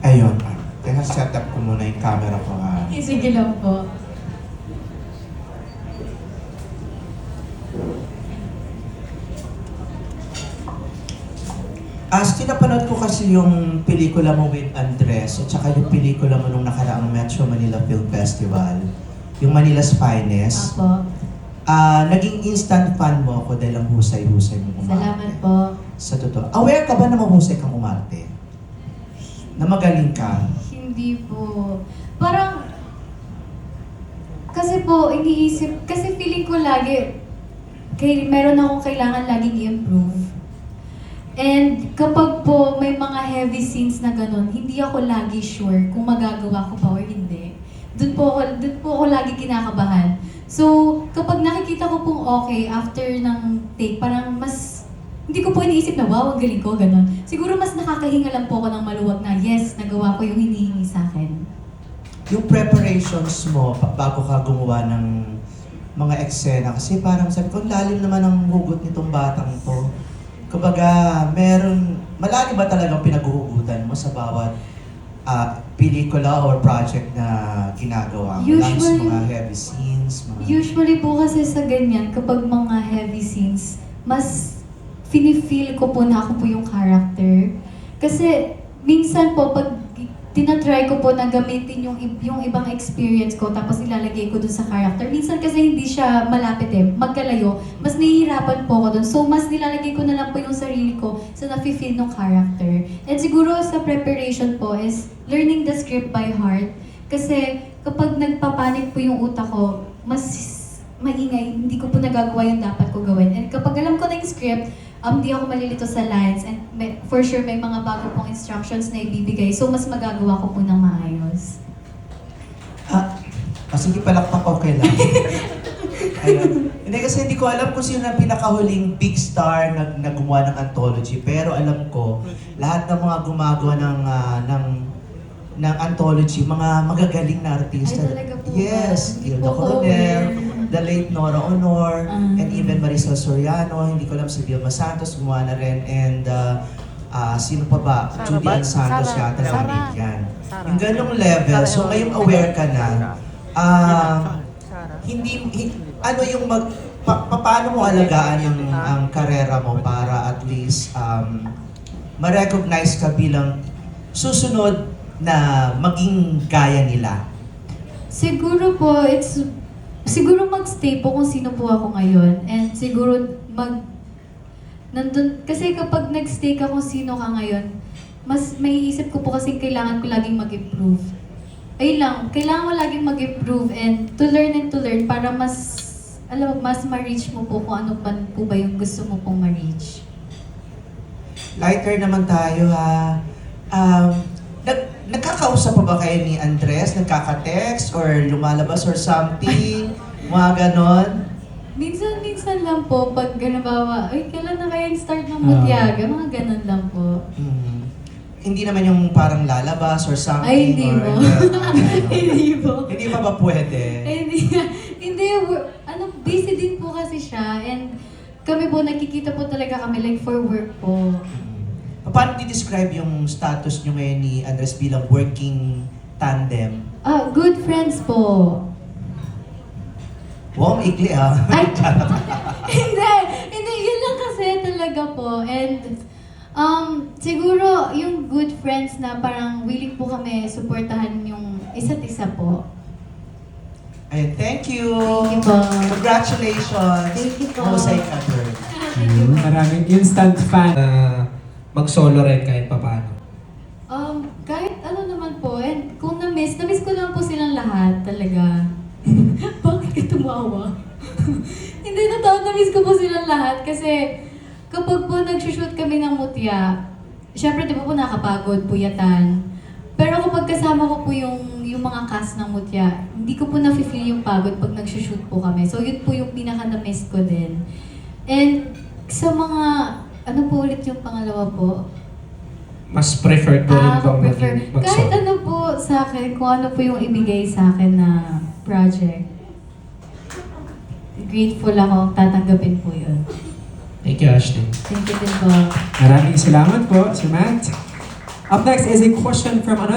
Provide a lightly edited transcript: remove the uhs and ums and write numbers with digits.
Ayun. Kaya set up ko muna yung camera ko. Sige lang po. Napanood ko kasi yung pelikula mo with Andres at saka yung pelikula mo nung nakaraang Metro Manila Film Festival, yung Manila's Finest. Apo. Naging instant fan mo ako dahil ang husay-husay mo umarte. Salamat po. Sa totoo. Aware ka ba na mahusay kang umarte? Na magaling ka? Hindi po. Parang, kasi po, iniisip, kasi feeling ko lagi, meron akong kailangan laging i-improve. And kapag po may mga heavy scenes na ganun, hindi ako lagi sure kung magagawa ko pa or hindi. Doon po ako lagi kinakabahan. So, kapag nakikita ko pong okay after ng take, parang mas, hindi ko po iniisip na wow, ang galing ko, ganun. Siguro mas nakakahinga lang po ako ng maluwag na yes, nagawa ko yung hinihingi sa akin. Yung preparations mo bago ka gumawa ng mga eksena, kasi parang sabi ko, lalim naman ang hugot nitong batang to. Kumbaga, malalim ba talagang pinaghuhugutan mo sa bawat pelikula or project na ginagawa mo? Lang sa mga heavy scenes? Usually po kasi sa ganyan, kapag mga heavy scenes, mas feel ko po na ako po yung character. Kasi minsan po, pag tinatry ko po na gamitin yung ibang experience ko tapos ilalagay ko dun sa character. Minsan kasi hindi siya malapit magkalayo. Mas nahihirapan po ako dun. So mas nilalagay ko na lang po yung sarili ko sa nafe-feel ng character. And siguro sa preparation po is learning the script by heart. Kasi kapag nagpapanik po yung utak ko, mas maingay, hindi ko po nagagawa yung dapat ko gawin. And kapag alam ko na yung script, di ako malilito sa lines and for sure may mga bago pong instructions na ibibigay. So, mas magagawa ko po ng maayos. Sige, palakpak okay lang. Ayun. Hindi kasi hindi ko alam kung sino ang pinakahuling big star na gumawa ng anthology. Pero alam ko, lahat ng mga gumagawa ng anthology, mga magagaling na artista. Ay, talaga po Yes, ba? Hilda Coronel, the late Nora Honor, and even Marisol Soriano, hindi ko alam si Vilma Santos gumawa na rin, and sino pa ba? Judy Santos yata sa yan. Yung ganong level, so ngayong aware ka na, paano mo alagaan ang karera mo para at least ma-recognize ka bilang susunod na maging gaya nila? Siguro po, siguro magstay po kung sino po ako ngayon. And siguro kasi kapag nagstay ka kung sino ka ngayon, mas may isip ko po kasi kailangan ko laging mag-improve. Ayun lang, kailangan ko laging mag-improve and to learn para mas ma-reach mo po kung ano pa po ba yung gusto mo pong ma-reach. Lighter naman tayo ha. Nagkakausap pa ba kayo ni Andres? Nagkaka-text or lumalabas or something? Mga ganon? Minsan lang po, pag ganabawa, ay, kailan na kaya yung start ng Mutyaga? Mga ganon lang po. Hindi naman yung parang lalabas or something? Ay, hindi or, po. Hindi po. Hindi pa ba pwede? Hindi, busy din po kasi siya. And kami po, nakikita po talaga kami, like for work po. Paano di-describe yung status nyo ngayon ni Andres bilang working tandem? Good friends po. Wow, ikli ha. Ay, hindi, yun lang kasi talaga po. And siguro yung good friends na parang willing po kami suportahan yung isa't isa po. Ayun, thank you. Thank you po. Congratulations. Thank you po. Mahusay ka, girl. Maraming instant fan. Mag-solo rin kahit papaano. Kahit ano naman po, and kung na-miss ko lang po silang lahat talaga. Bakit ka tumawa? Hindi, totoo, na-miss ko po silang lahat kasi kapag po nag-shoot kami ng Mutya, syempre di ba po nakapagod, puyatan. Pero kapag kasama ko po yung mga cast ng Mutya, hindi ko po na-feel yung pagod pag nag-shoot po kami. So yun po yung pinaka-na-miss ko din. And sa mga, ano po ulit yung pangalawa po? Mas preferred ko rin bang mag-solo? Kahit ano po sa akin, kung ano po yung ibigay sa akin na project. Grateful ako, tatanggapin po yun. Thank you, Ashley. Thank you din po. Maraming salamat po, Sir Matt. Up next is a question from another